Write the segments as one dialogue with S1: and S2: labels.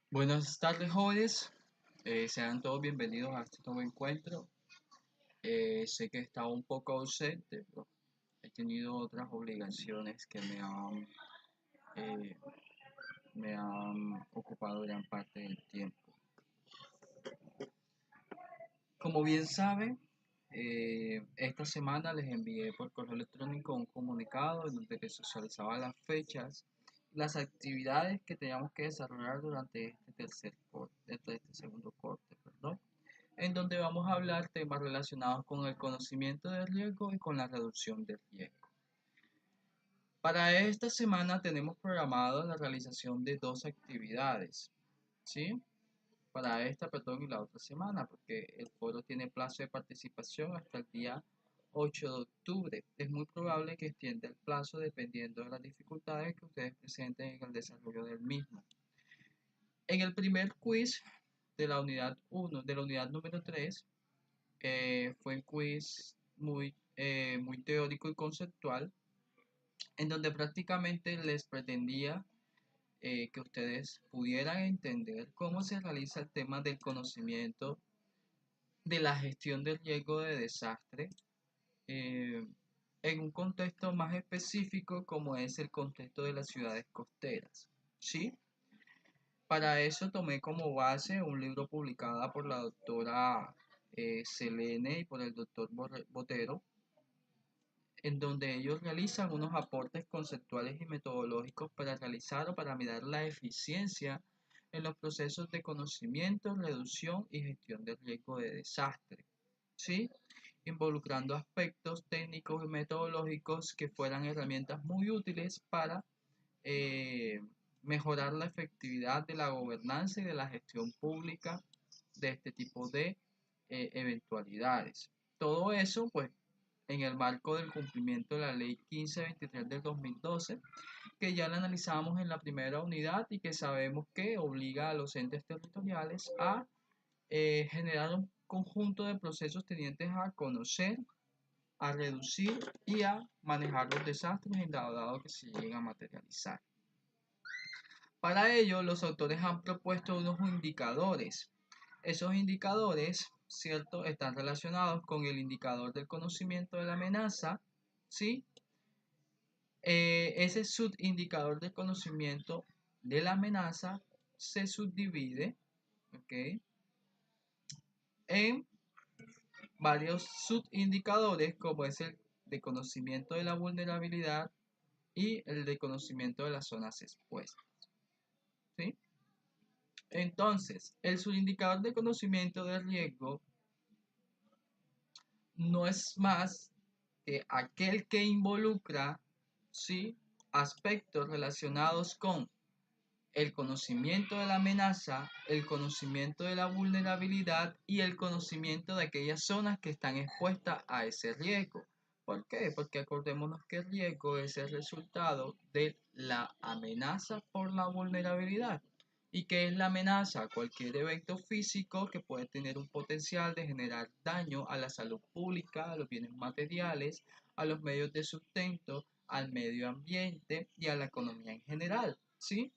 S1: Buenas tardes, jóvenes. Sean todos bienvenidos a este nuevo encuentro. Sé que he estado un poco ausente, pero he tenido otras obligaciones que eh, me han ocupado gran parte del tiempo. Como bien saben, esta semana les envié por correo electrónico un comunicado en donde les socializaba las fechas, las actividades que teníamos que desarrollar durante este segundo corte, perdón, en donde vamos a hablar temas relacionados con el conocimiento del riesgo y con la reducción del riesgo. Para esta semana tenemos programado la realización de dos actividades, ¿sí? Para esta, perdón, y la otra semana, porque el foro tiene plazo de participación hasta el día 8 de octubre. Es muy probable que extienda el plazo dependiendo de las dificultades que ustedes presenten en el desarrollo del mismo. En el primer quiz de la unidad 1, de la unidad número 3, fue un quiz muy teórico y conceptual, en donde prácticamente les pretendía que ustedes pudieran entender cómo se realiza el tema del conocimiento de la gestión del riesgo de desastre eh, en un contexto más específico como es el contexto de las ciudades costeras. ¿Sí? Para eso tomé como base un libro publicado por la doctora Selene y por el doctor Botero, en donde ellos realizan unos aportes conceptuales y metodológicos para realizar o para mirar la eficiencia en los procesos de conocimiento, reducción y gestión del riesgo de desastre, ¿sí? Involucrando aspectos técnicos y metodológicos que fueran herramientas muy útiles para eh, mejorar la efectividad de la gobernanza y de la gestión pública de este tipo de eventualidades. Todo eso, pues, en el marco del cumplimiento de la Ley 1523 del 2012, que ya la analizamos en la primera unidad y que sabemos que obliga a los entes territoriales a generar un conjunto de procesos tendientes a conocer, a reducir y a manejar los desastres en dado que se lleguen a materializar. Para ello, los autores han propuesto unos indicadores. Esos indicadores, ¿cierto?, están relacionados con el indicador del conocimiento de la amenaza, ¿sí? Ese subindicador del conocimiento de la amenaza se subdivide, ¿ok?, en varios subindicadores, como es el de conocimiento de la vulnerabilidad y el de conocimiento de las zonas expuestas, ¿sí? Entonces, el subindicador de conocimiento de riesgo no es más que aquel que involucra, ¿sí?, aspectos relacionados con el conocimiento de la amenaza, el conocimiento de la vulnerabilidad y el conocimiento de aquellas zonas que están expuestas a ese riesgo. ¿Por qué? Porque acordémonos que el riesgo es el resultado de la amenaza por la vulnerabilidad. ¿Y qué es la amenaza? Cualquier evento físico que puede tener un potencial de generar daño a la salud pública, a los bienes materiales, a los medios de sustento, al medio ambiente y a la economía en general, ¿sí?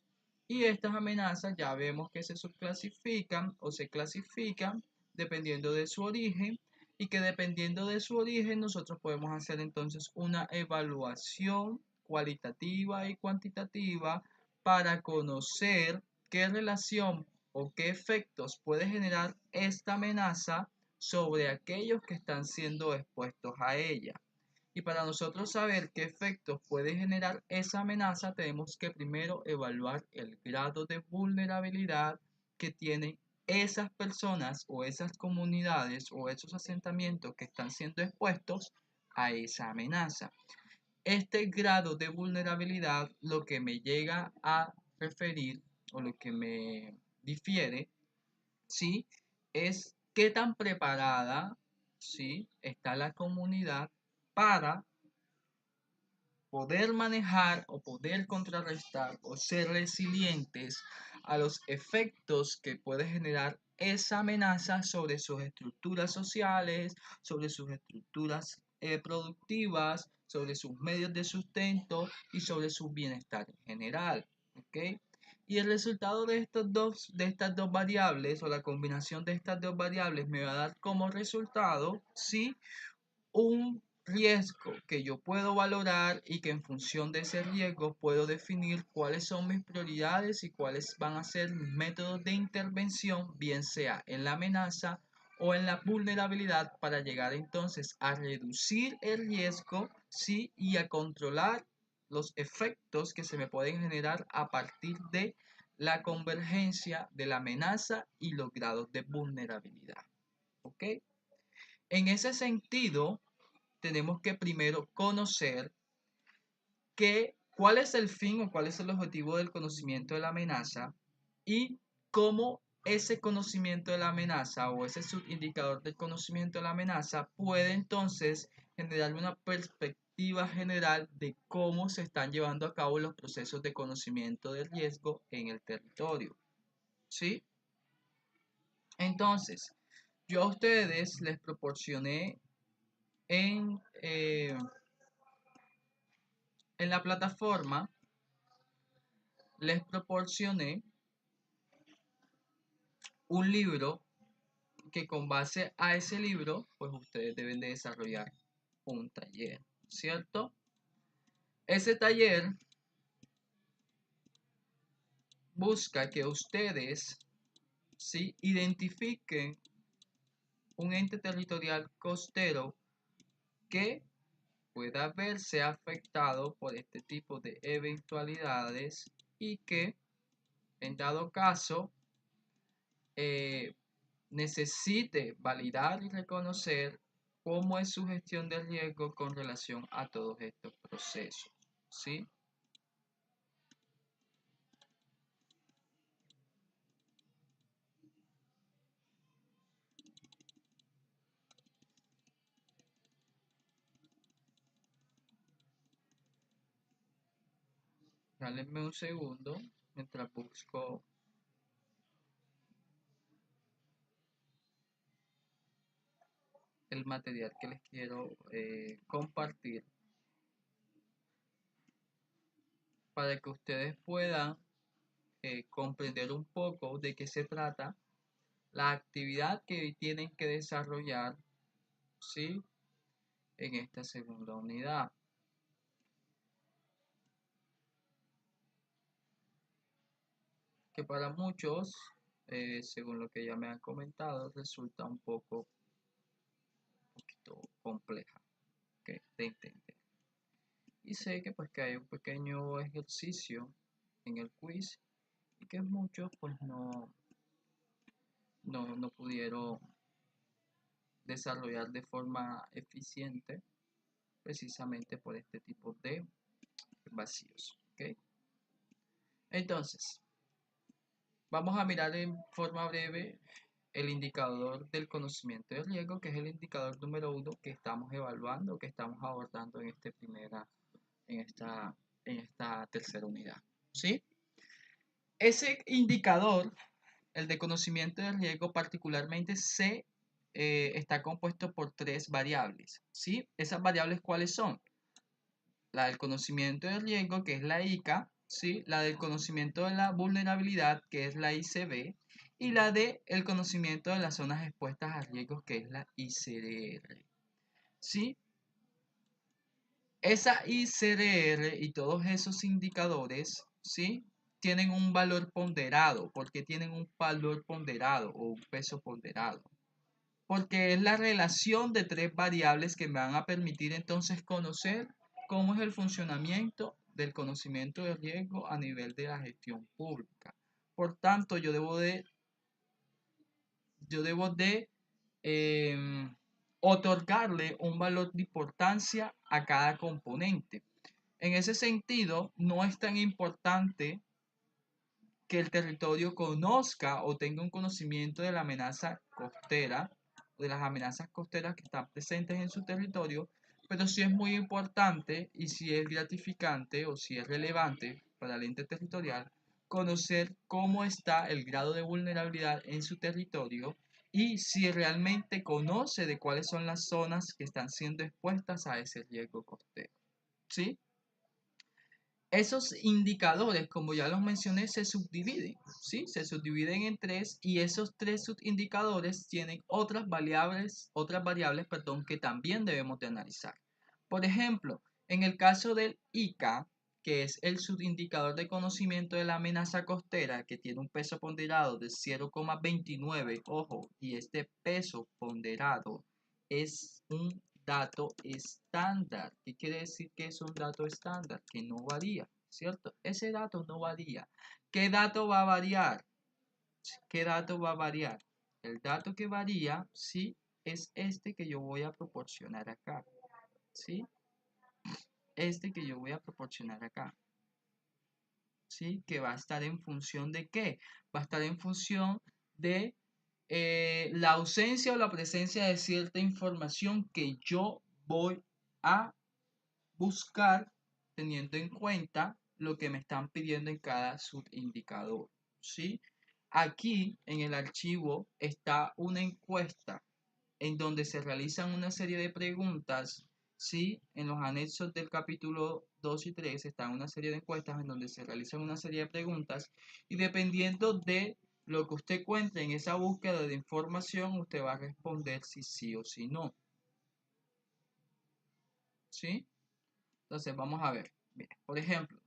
S1: Y estas amenazas ya vemos que se subclasifican o se clasifican dependiendo de su origen y que dependiendo de su origen nosotros podemos hacer entonces una evaluación cualitativa y cuantitativa para conocer qué relación o qué efectos puede generar esta amenaza sobre aquellos que están siendo expuestos a ella. Y para nosotros saber qué efectos puede generar esa amenaza, tenemos que primero evaluar el grado de vulnerabilidad que tienen esas personas o esas comunidades o esos asentamientos que están siendo expuestos a esa amenaza. Este grado de vulnerabilidad lo que me llega a referir o lo que me difiere, ¿sí?, es qué tan preparada, ¿sí?, está la comunidad para poder manejar o poder contrarrestar o ser resilientes a los efectos que puede generar esa amenaza sobre sus estructuras sociales, sobre sus estructuras productivas, sobre sus medios de sustento y sobre su bienestar en general. ¿Ok? Y el resultado de estas dos variables o la combinación de estas dos variables me va a dar como resultado, ¿sí? Un riesgo que yo puedo valorar y que en función de ese riesgo puedo definir cuáles son mis prioridades y cuáles van a ser mis métodos de intervención, bien sea en la amenaza o en la vulnerabilidad, para llegar entonces a reducir el riesgo, ¿sí? Y a controlar los efectos que se me pueden generar a partir de la convergencia de la amenaza y los grados de vulnerabilidad. ¿Ok? En ese sentido, tenemos que primero conocer cuál es el fin o cuál es el objetivo del conocimiento de la amenaza y cómo ese conocimiento de la amenaza o ese subindicador del conocimiento de la amenaza puede entonces generar una perspectiva general de cómo se están llevando a cabo los procesos de conocimiento del riesgo en el territorio. ¿Sí? Entonces, yo a ustedes les proporcioné en, eh, en la plataforma, les proporcioné un libro que con base a ese libro, pues ustedes deben de desarrollar un taller, ¿cierto? Ese taller busca que ustedes, ¿sí?, identifiquen un ente territorial costero que pueda verse afectado por este tipo de eventualidades y que, en dado caso, eh, necesite validar y reconocer cómo es su gestión de riesgo con relación a todos estos procesos, ¿sí? Dálenme un segundo mientras busco el material que les quiero compartir para que ustedes puedan comprender un poco de qué se trata la actividad que tienen que desarrollar, ¿sí?, en esta segunda unidad. Que para muchos, según lo que ya me han comentado, resulta un poquito compleja, ¿ok?, de entender. Y sé que pues que hay un pequeño ejercicio en el quiz y que muchos pues no pudieron desarrollar de forma eficiente precisamente por este tipo de vacíos, ¿ok? Entonces, vamos a mirar en forma breve el indicador del conocimiento de riesgo, que es el indicador número 1 que estamos evaluando, que estamos abordando en esta tercera unidad, ¿sí? Ese indicador, el de conocimiento de riesgo, particularmente está compuesto por tres variables, ¿sí? ¿Esas variables cuáles son? La del conocimiento de riesgo, que es la ICA, ¿sí?, la del conocimiento de la vulnerabilidad, que es la ICB, y la del conocimiento de las zonas expuestas a riesgos, que es la ICDR. ¿Sí? Esa ICDR y todos esos indicadores, ¿sí?, tienen un valor ponderado. ¿Por qué tienen un valor ponderado o un peso ponderado? Porque es la relación de tres variables que me van a permitir entonces conocer cómo es el funcionamiento del conocimiento de riesgo a nivel de la gestión pública. Por tanto, yo debo de otorgarle un valor de importancia a cada componente. En ese sentido, no es tan importante que el territorio conozca o tenga un conocimiento de la amenaza costera, de las amenazas costeras que están presentes en su territorio, pero sí es muy importante y si es gratificante o si es relevante para el ente territorial conocer cómo está el grado de vulnerabilidad en su territorio y si realmente conoce de cuáles son las zonas que están siendo expuestas a ese riesgo costero. ¿Sí? Esos indicadores, como ya los mencioné, se subdividen, ¿sí? Se subdividen en tres y esos tres subindicadores tienen otras variables, perdón, que también debemos de analizar. Por ejemplo, en el caso del ICA, que es el subindicador de conocimiento de la amenaza costera, que tiene un peso ponderado de 0,29, ojo, y este peso ponderado es un dato estándar. ¿Qué quiere decir que es un dato estándar? Que no varía, ¿cierto? Ese dato no varía. ¿Qué dato va a variar? ¿Qué dato va a variar? El dato que varía, sí, es este que yo voy a proporcionar acá, ¿sí? Este que yo voy a proporcionar acá, ¿sí? Que va a estar en función de ¿qué? Va a estar en función de la ausencia o la presencia de cierta información que yo voy a buscar teniendo en cuenta lo que me están pidiendo en cada subindicador, ¿sí? Aquí en el archivo está una encuesta en donde se realizan una serie de preguntas, ¿sí? En los anexos del capítulo 2 y 3 están una serie de encuestas en donde se realizan una serie de preguntas y dependiendo de lo que usted encuentre en esa búsqueda de información, usted va a responder si sí o si no, ¿sí? Entonces vamos a ver. Bien, por ejemplo,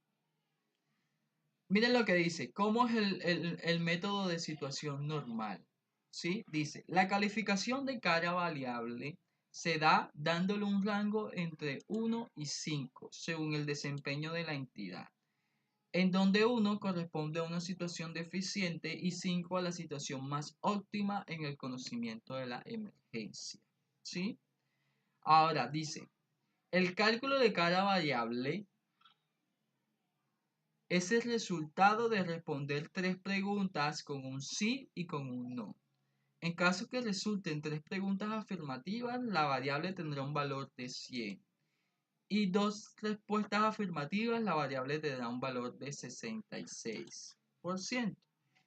S1: miren lo que dice, ¿cómo es el método de situación normal? ¿Sí? Dice, la calificación de cada variable se da dándole un rango entre 1 y 5 según el desempeño de la entidad, en donde 1 corresponde a una situación deficiente y 5 a la situación más óptima en el conocimiento de la emergencia. ¿Sí? Ahora dice, el cálculo de cada variable es el resultado de responder tres preguntas con un sí y con un no. En caso que resulten tres preguntas afirmativas, la variable tendrá un valor de 100. Y dos respuestas afirmativas, la variable tendrá un valor de 66%.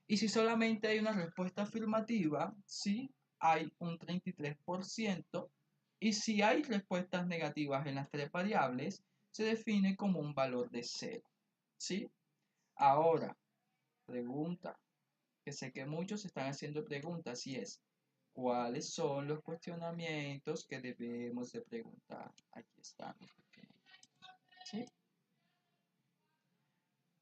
S1: Y si solamente hay una respuesta afirmativa, sí, hay un 33%. Y si hay respuestas negativas en las tres variables, se define como un valor de 0. ¿Sí? Ahora, pregunta, que sé que muchos están haciendo preguntas y es, ¿cuáles son los cuestionamientos que debemos de preguntar? Aquí están los cuestionamientos, ¿sí?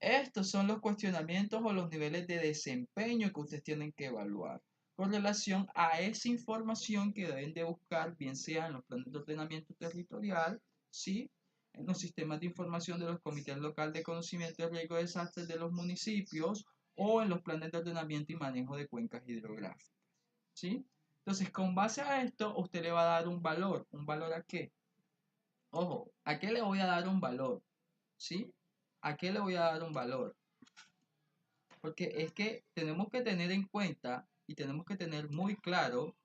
S1: Estos son los cuestionamientos o los niveles de desempeño que ustedes tienen que evaluar con relación a esa información que deben de buscar, bien sea en los planes de ordenamiento territorial, ¿sí? En los sistemas de información de los comités locales de conocimiento de riesgo de desastres de los municipios o en los planes de ordenamiento y manejo de cuencas hidrográficas, ¿sí? Entonces, con base a esto, usted le va a dar un valor. ¿Un valor a qué? Ojo, ¿a qué le voy a dar un valor? ¿Sí? ¿A qué le voy a dar un valor? Porque es que tenemos que tener en cuenta y tenemos que tener muy claro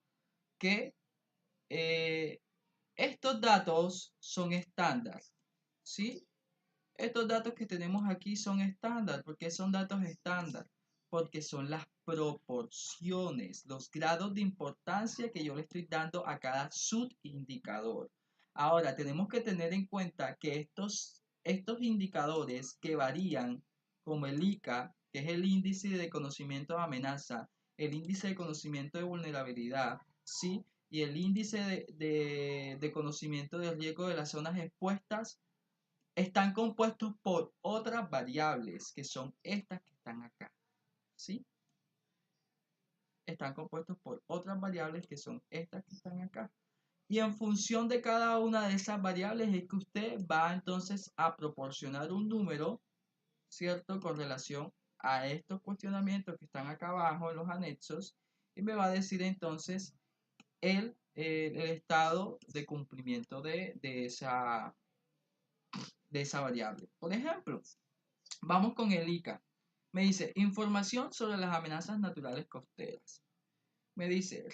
S1: que eh, estos datos son estándar, ¿sí? Estos datos que tenemos aquí son estándar. ¿Por qué son datos estándar? Porque son las proporciones, los grados de importancia que yo le estoy dando a cada subindicador. Ahora, tenemos que tener en cuenta que estos indicadores que varían, como el ICA, que es el índice de conocimiento de amenaza, el índice de conocimiento de vulnerabilidad, ¿sí? Y el índice de conocimiento de riesgo de las zonas expuestas, están compuestos por otras variables que son estas que están acá, ¿sí? Están compuestos por otras variables que son estas que están acá. Y en función de cada una de esas variables es que usted va entonces a proporcionar un número, ¿cierto? Con relación a estos cuestionamientos que están acá abajo en los anexos y me va a decir entonces el estado de cumplimiento de esa variable. Por ejemplo, vamos con el ICA. Me dice, información sobre las amenazas naturales costeras. Me dice,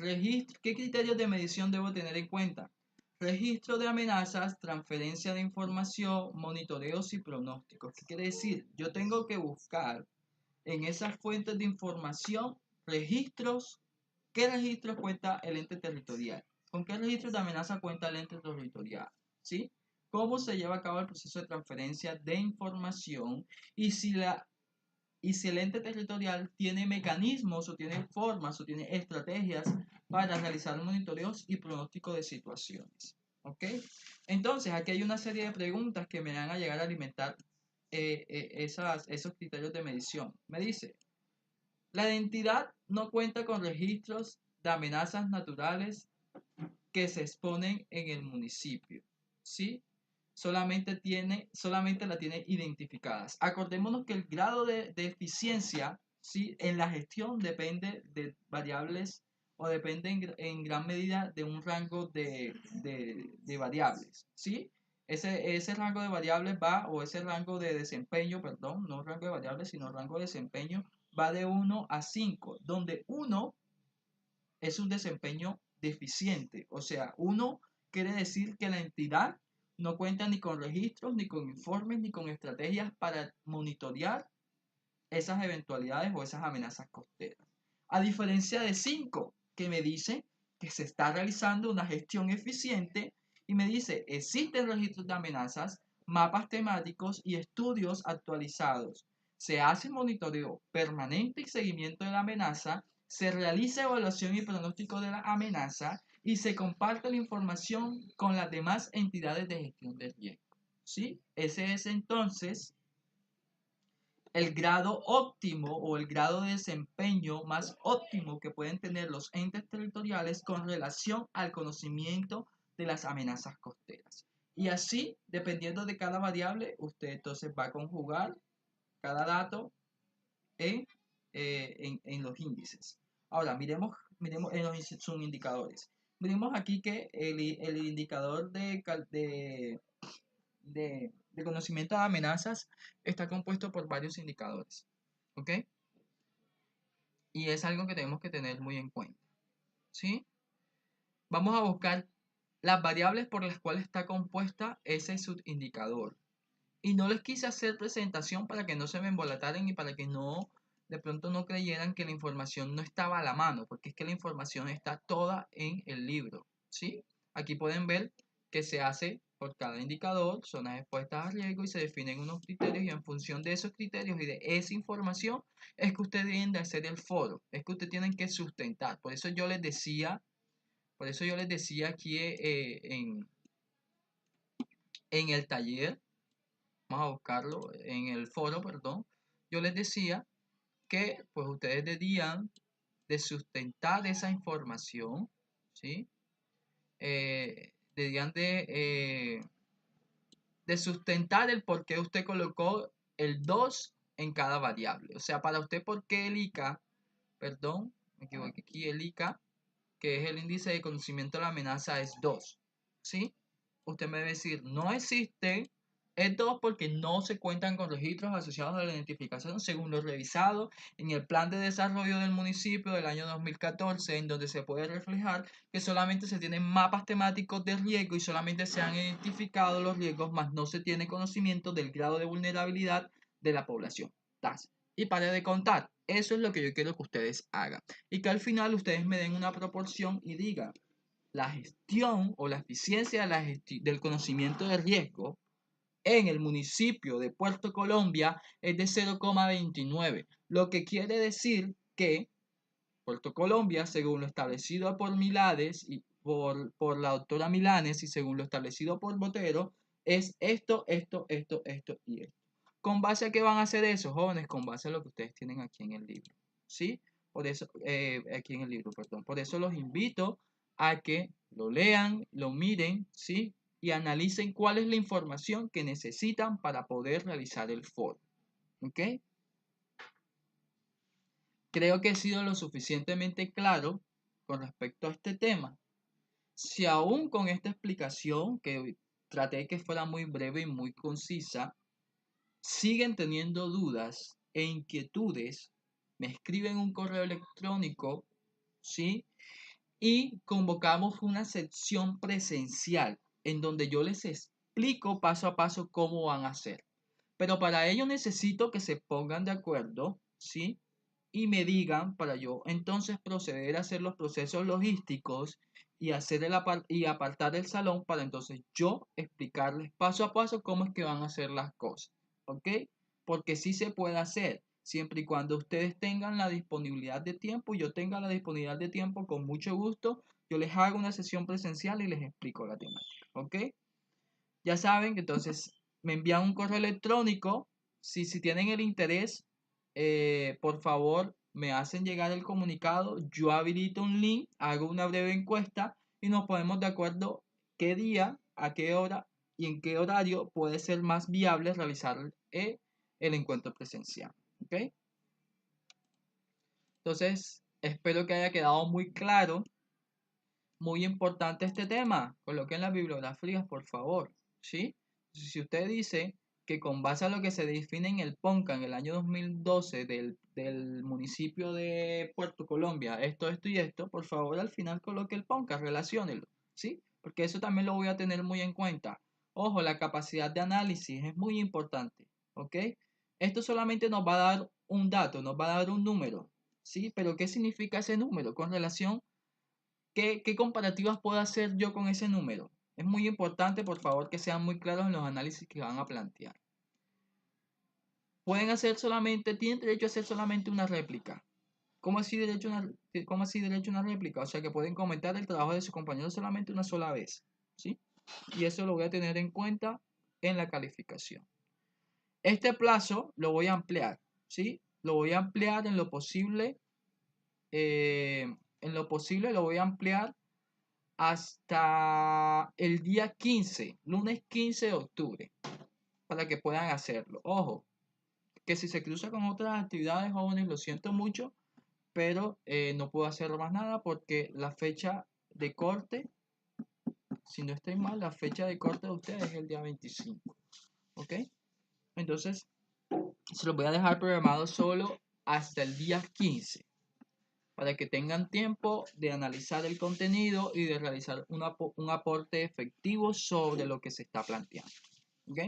S1: ¿qué criterios de medición debo tener en cuenta? Registro de amenazas, transferencia de información, monitoreos y pronósticos. ¿Qué quiere decir? Yo tengo que buscar en esas fuentes de información registros. ¿Qué registros cuenta el ente territorial? ¿Con qué registros de amenaza cuenta el ente territorial? ¿Sí? cómo se lleva a cabo el proceso de transferencia de información y si el ente territorial tiene mecanismos o tiene formas o tiene estrategias para realizar monitoreos y pronóstico de situaciones. ¿Ok? Entonces, aquí hay una serie de preguntas que me van a llegar a alimentar esos criterios de medición. Me dice, la entidad no cuenta con registros de amenazas naturales que se exponen en el municipio, ¿sí? Solamente la tiene identificadas. Acordémonos que el grado de eficiencia, ¿sí? En la gestión depende de variables o depende en gran medida de un rango de variables, ¿sí? Ese rango de variables va, o ese rango de desempeño, perdón, no rango de variables, sino rango de desempeño, va de 1 a 5, donde 1 es un desempeño deficiente. O sea, 1 quiere decir que la entidad no cuenta ni con registros, ni con informes, ni con estrategias para monitorear esas eventualidades o esas amenazas costeras. A diferencia de 5, que me dice que se está realizando una gestión eficiente y me dice, existen registros de amenazas, mapas temáticos y estudios actualizados. Se hace monitoreo permanente y seguimiento de la amenaza, se realiza evaluación y pronóstico de la amenaza y se comparte la información con las demás entidades de gestión de riesgo. ¿Sí? Ese es entonces el grado óptimo o el grado de desempeño más óptimo que pueden tener los entes territoriales con relación al conocimiento de las amenazas costeras. Y así, dependiendo de cada variable, usted entonces va a conjugar cada dato en los índices. Ahora, miremos en los subindicadores. Miremos aquí que el indicador de conocimiento de amenazas está compuesto por varios indicadores. ¿Ok? Y es algo que tenemos que tener muy en cuenta. ¿Sí? Vamos a buscar las variables por las cuales está compuesta ese subindicador. Y no les quise hacer presentación para que no se me embolataran y para que no, de pronto no creyeran que la información no estaba a la mano, porque es que la información está toda en el libro, ¿sí? Aquí pueden ver que se hace por cada indicador, zonas expuestas a riesgo y se definen unos criterios y en función de esos criterios y de esa información es que ustedes deben de hacer el foro, es que ustedes tienen que sustentar. Por eso yo les decía aquí en el taller, vamos a buscarlo en el foro, perdón, yo les decía que pues ustedes debían de sustentar esa información, ¿sí? Debían de sustentar el por qué usted colocó el 2 en cada variable. O sea, para usted, ¿por qué el ICA, perdón, me equivoqué aquí, el ICA, que es el índice de conocimiento de la amenaza, es 2, ¿sí? Usted me debe decir, no existe, es 2 porque no se cuentan con registros asociados a la identificación según lo revisado en el plan de desarrollo del municipio del año 2014, en donde se puede reflejar que solamente se tienen mapas temáticos de riesgo y solamente se han identificado los riesgos, más no se tiene conocimiento del grado de vulnerabilidad de la población. Y pare de contar. Eso es lo que yo quiero que ustedes hagan. Y que al final ustedes me den una proporción y digan, la gestión o la eficiencia del conocimiento de riesgo en el municipio de Puerto Colombia es de 0,29, lo que quiere decir que Puerto Colombia, según lo establecido por Milades y por la doctora Milanes y según lo establecido por Botero, es esto y esto. ¿Con base a qué van a hacer eso, jóvenes? Con base a lo que ustedes tienen aquí en el libro, ¿sí? Por eso, aquí en el libro, perdón. Por eso los invito a que lo lean, lo miren, ¿sí? Y analicen cuál es la información que necesitan para poder realizar el foro, ¿ok? Creo que he sido lo suficientemente claro con respecto a este tema. Si aún con esta explicación, que traté que fuera muy breve y muy concisa, siguen teniendo dudas e inquietudes, me escriben un correo electrónico, ¿sí? Y convocamos una sección presencial en donde yo les explico paso a paso cómo van a hacer. Pero para ello necesito que se pongan de acuerdo, ¿sí? y me digan para yo entonces proceder a hacer los procesos logísticos y y apartar el salón para entonces yo explicarles paso a paso cómo es que van a hacer las cosas, ¿ok? Porque sí se puede hacer, siempre y cuando ustedes tengan la disponibilidad de tiempo, yo tenga la disponibilidad de tiempo, con mucho gusto, yo les hago una sesión presencial y les explico la temática, ¿ok? Ya saben que entonces me envían un correo electrónico. Si tienen el interés, por favor, me hacen llegar el comunicado. Yo habilito un link, hago una breve encuesta y nos ponemos de acuerdo qué día, a qué hora y en qué horario puede ser más viable realizar el encuentro presencial. ¿Ok? Entonces, espero que haya quedado muy claro. Muy importante este tema. Coloquen las bibliografías, por favor. ¿Sí? Si usted dice que con base a lo que se define en el PONCA en el año 2012 del municipio de Puerto Colombia, esto y esto, por favor al final coloque el PONCA, relaciónelo. ¿Sí? Porque eso también lo voy a tener muy en cuenta. Ojo, la capacidad de análisis es muy importante. ¿Ok? Esto solamente nos va a dar un dato, nos va a dar un número. ¿Sí? Pero ¿qué significa ese número con relación? ¿Qué comparativas puedo hacer yo con ese número? Es muy importante, por favor, que sean muy claros en los análisis que van a plantear. Tienen derecho a hacer solamente una réplica. ¿Cómo así derecho a una réplica? O sea que pueden comentar el trabajo de su compañero solamente una sola vez. ¿Sí? Y eso lo voy a tener en cuenta en la calificación. Este plazo lo voy a ampliar. ¿Sí? Lo voy a ampliar en lo posible. En lo posible lo voy a ampliar hasta el día 15, lunes 15 de octubre, para que puedan hacerlo. Ojo, que si se cruza con otras actividades, jóvenes, lo siento mucho, pero no puedo hacer más nada porque la fecha de corte, si no estoy mal, la fecha de corte de ustedes es el día 25, ¿ok? Entonces, se los voy a dejar programado solo hasta el día 15, para que tengan tiempo de analizar el contenido y de realizar un aporte efectivo sobre lo que se está planteando. ¿Ok?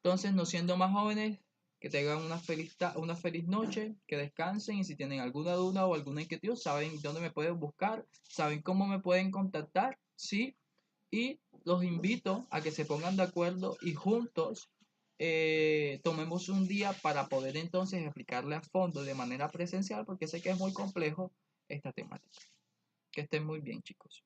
S1: Entonces, no siendo más jóvenes, que tengan una feliz noche, que descansen y si tienen alguna duda o alguna inquietud, saben dónde me pueden buscar, saben cómo me pueden contactar, ¿sí? Y los invito a que se pongan de acuerdo y juntos tomemos un día para poder entonces explicarle a fondo de manera presencial, porque sé que es muy complejo esta temática. Que estén muy bien, chicos.